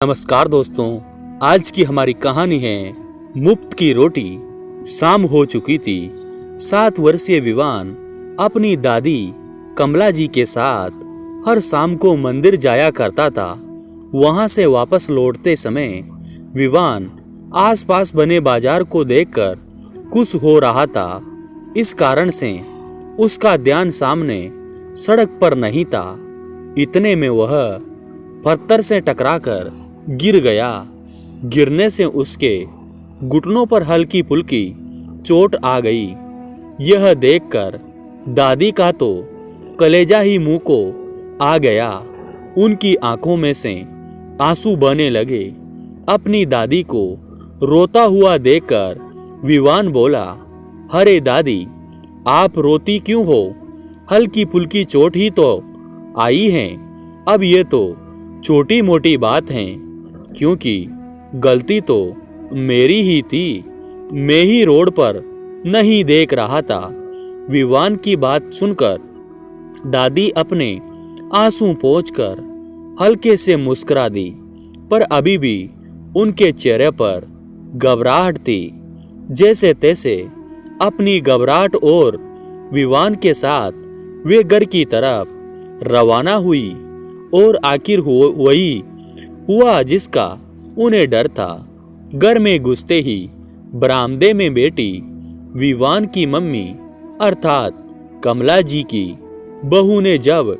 नमस्कार दोस्तों, आज की हमारी कहानी है मुफ्त की रोटी। शाम हो चुकी थी। 7 वर्षीय विवान अपनी दादी कमला जी के साथ हर शाम को मंदिर जाया करता था। वहां से वापस लौटते समय विवान आसपास बने बाजार को देखकर खुश हो रहा था। इस कारण से उसका ध्यान सामने सड़क पर नहीं था। इतने में वह पत्थर से टकराकर गिर गया। गिरने से उसके घुटनों पर हल्की फुल्की चोट आ गई। यह देखकर दादी का तो कलेजा ही मुंह को आ गया। उनकी आंखों में से आंसू बहने लगे। अपनी दादी को रोता हुआ देखकर विवान बोला, अरे दादी, आप रोती क्यों हो? हल्की फुल्की चोट ही तो आई है। अब ये तो छोटी मोटी बात है, क्योंकि गलती तो मेरी ही थी। मैं ही रोड पर नहीं देख रहा था। विवान की बात सुनकर दादी अपने आंसू पोंछकर हल्के से मुस्कुरा दी, पर अभी भी उनके चेहरे पर घबराहट थी। जैसे तैसे अपनी घबराहट और विवान के साथ वे घर की तरफ रवाना हुई और आखिर वही हुआ जिसका उन्हें डर था। घर में घुसते ही बरामदे में बैठी विवान की मम्मी अर्थात कमला जी की बहू ने जब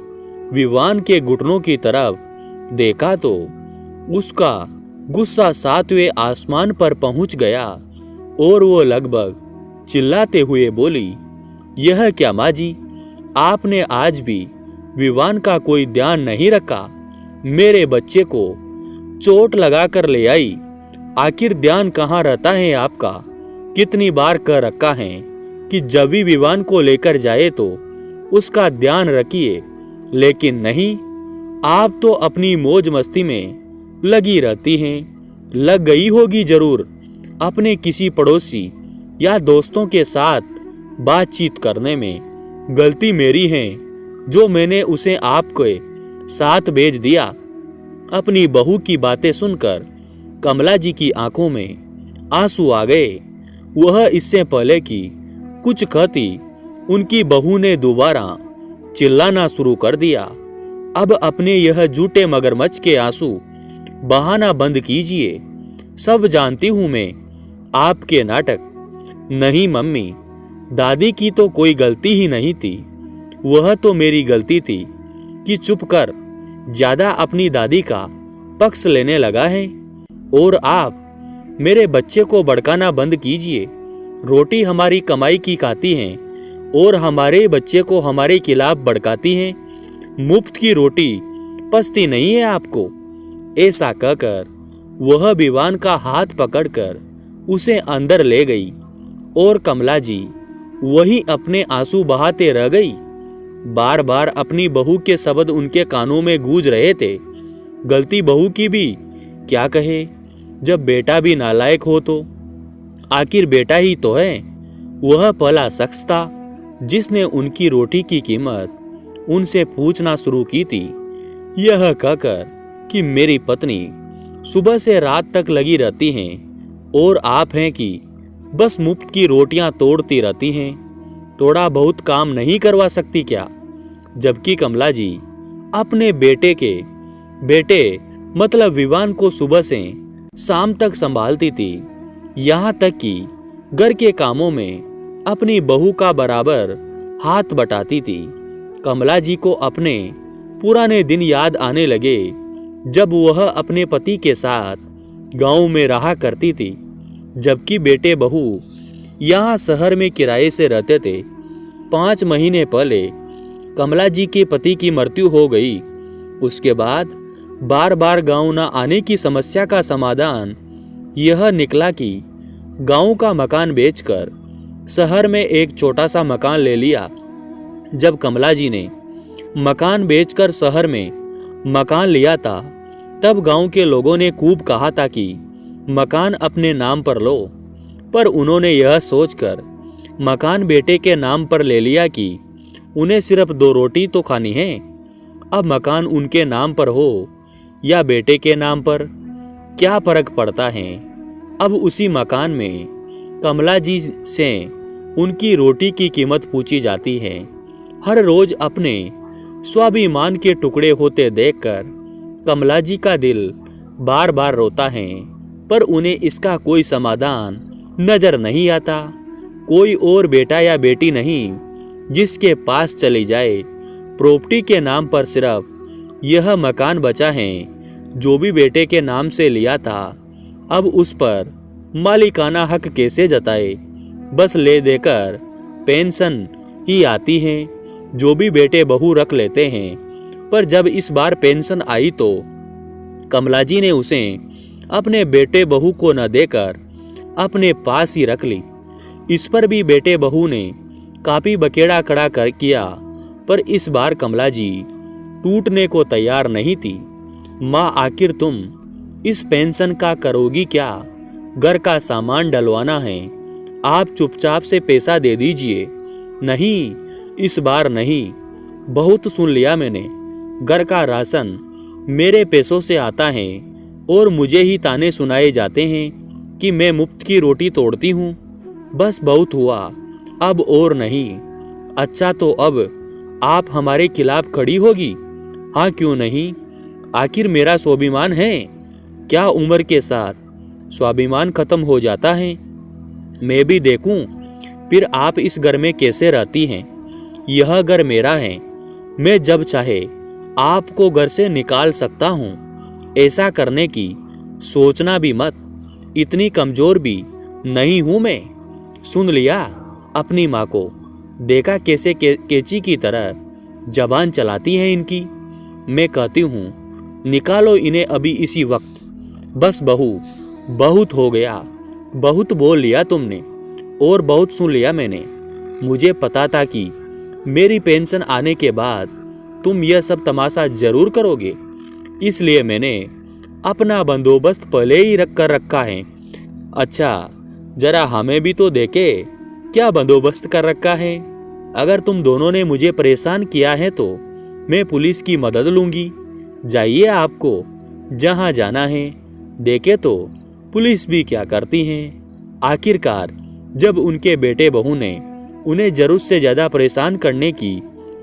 विवान के घुटनों की तरफ देखा तो उसका गुस्सा 7वें आसमान पर पहुंच गया और वो लगभग चिल्लाते हुए बोली, यह क्या माँ जी, आपने आज भी विवान का कोई ध्यान नहीं रखा। मेरे बच्चे को चोट लगाकर ले आई। आखिर ध्यान कहाँ रहता है आपका? कितनी बार कह रखा है कि जब भी विवान को लेकर जाए तो उसका ध्यान रखिए, लेकिन नहीं, आप तो अपनी मौज मस्ती में लगी रहती हैं। लग गई होगी जरूर अपने किसी पड़ोसी या दोस्तों के साथ बातचीत करने में। गलती मेरी है जो मैंने उसे आपके साथ भेज दिया। अपनी बहू की बातें सुनकर कमला जी की आंखों में आंसू आ गए। वह इससे पहले कि कुछ कहती, उनकी बहू ने दोबारा चिल्लाना शुरू कर दिया, अब अपने यह झूठे मगरमच्छ के आंसू बहाना बंद कीजिए। सब जानती हूं मैं आपके नाटक। नहीं मम्मी, दादी की तो कोई गलती ही नहीं थी। वह तो मेरी गलती थी कि चुप कर ज्यादा अपनी दादी का पक्ष लेने लगा है। और आप मेरे बच्चे को भड़काना बंद कीजिए। रोटी हमारी कमाई की खाती हैं और हमारे बच्चे को हमारे खिलाफ भड़काती हैं। मुफ्त की रोटी पचती नहीं है आपको। ऐसा कहकर वह विवान का हाथ पकड़कर उसे अंदर ले गई और कमला जी वही अपने आंसू बहाते रह गई। बार बार अपनी बहू के शब्द उनके कानों में गूंज रहे थे। गलती बहू की भी क्या कहे, जब बेटा भी नालायक हो तो? आखिर बेटा ही तो है। वह पहला शख्स था जिसने उनकी रोटी की कीमत उनसे पूछना शुरू की थी। यह कहकर कि मेरी पत्नी सुबह से रात तक लगी रहती हैं और आप हैं कि बस मुफ्त की रोटियां तोड़ती रहती हैं। थोड़ा बहुत काम नहीं करवा सकती क्या? जबकि कमला जी अपने बेटे मतलब विवान को सुबह से शाम तक संभालती थी। यहाँ तक कि घर के कामों में अपनी बहू का बराबर हाथ बटाती थी। कमला जी को अपने पुराने दिन याद आने लगे जब वह अपने पति के साथ गांव में रहा करती थी, जबकि बेटे बहू यहाँ शहर में किराए से रहते थे। 5 महीने पहले कमला जी के पति की मृत्यु हो गई। उसके बाद बार बार गांव न आने की समस्या का समाधान यह निकला कि गांव का मकान बेचकर शहर में एक छोटा सा मकान ले लिया। जब कमला जी ने मकान बेचकर शहर में मकान लिया था, तब गांव के लोगों ने खूब कहा था कि मकान अपने नाम पर लो, पर उन्होंने यह सोचकर मकान बेटे के नाम पर ले लिया कि उन्हें सिर्फ 2 रोटी तो खानी है। अब मकान उनके नाम पर हो या बेटे के नाम पर, क्या फर्क पड़ता है। अब उसी मकान में कमला जी से उनकी रोटी की कीमत पूछी जाती है। हर रोज अपने स्वाभिमान के टुकड़े होते देखकर कमला जी का दिल बार बार रोता है, पर उन्हें इसका कोई समाधान नजर नहीं आता। कोई और बेटा या बेटी नहीं जिसके पास चली जाए। प्रॉपर्टी के नाम पर सिर्फ यह मकान बचा है जो भी बेटे के नाम से लिया था। अब उस पर मालिकाना हक कैसे जताए। बस ले देकर पेंशन ही आती है जो भी बेटे बहू रख लेते हैं। पर जब इस बार पेंशन आई तो कमला जी ने उसे अपने बेटे बहू को न देकर अपने पास ही रख ली। इस पर भी बेटे बहू ने काफी बकेड़ा खड़ा कर किया, पर इस बार कमला जी टूटने को तैयार नहीं थी। माँ, आखिर तुम इस पेंशन का करोगी क्या? घर का सामान डलवाना है, आप चुपचाप से पैसा दे दीजिए। नहीं, इस बार नहीं, बहुत सुन लिया मैंने। घर का राशन मेरे पैसों से आता है और मुझे ही ताने सुनाए जाते हैं कि मैं मुफ्त की रोटी तोड़ती हूँ। बस बहुत हुआ, अब और नहीं। अच्छा, तो अब आप हमारे खिलाफ खड़ी होगी? हाँ, क्यों नहीं, आखिर मेरा स्वाभिमान है। क्या उम्र के साथ स्वाभिमान खत्म हो जाता है? मैं भी देखूं फिर आप इस घर में कैसे रहती हैं। यह घर मेरा है, मैं जब चाहे आपको घर से निकाल सकता हूँ। ऐसा करने की सोचना भी मत, इतनी कमजोर भी नहीं हूँ मैं। सुन लिया अपनी माँ को? देखा कैसे केची की तरह जबान चलाती है इनकी। मैं कहती हूँ निकालो इन्हें अभी इसी वक्त। बस बहू, बहुत हो गया, बहुत बोल लिया तुमने और बहुत सुन लिया मैंने। मुझे पता था कि मेरी पेंशन आने के बाद तुम यह सब तमाशा जरूर करोगे, इसलिए मैंने अपना बंदोबस्त पहले ही रखा है। अच्छा, जरा हमें भी तो देखे क्या बंदोबस्त कर रखा है। अगर तुम दोनों ने मुझे परेशान किया है तो मैं पुलिस की मदद लूंगी। जाइए, आपको जहां जाना है। देखे तो पुलिस भी क्या करती है। आखिरकार जब उनके बेटे बहू ने उन्हें जरूरत से ज़्यादा परेशान करने की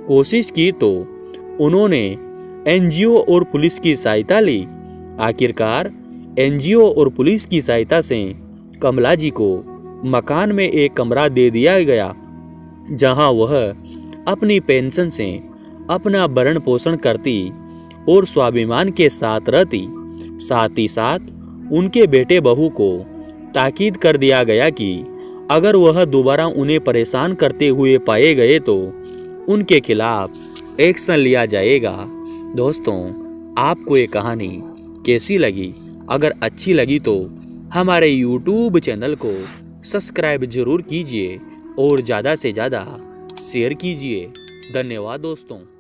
कोशिश की तो उन्होंने एनजीओ और पुलिस की सहायता ली। आखिरकार एनजीओ और पुलिस की सहायता से कमला जी को मकान में एक कमरा दे दिया गया, जहां वह अपनी पेंशन से अपना भरण पोषण करती और स्वाभिमान के साथ रहती। साथ ही साथ उनके बेटे बहू को ताकीद कर दिया गया कि अगर वह दोबारा उन्हें परेशान करते हुए पाए गए तो उनके खिलाफ एक्शन लिया जाएगा। दोस्तों, आपको ये कहानी कैसी लगी? अगर अच्छी लगी तो हमारे YouTube चैनल को सब्सक्राइब जरूर कीजिए और ज़्यादा से ज़्यादा शेयर कीजिए। धन्यवाद दोस्तों।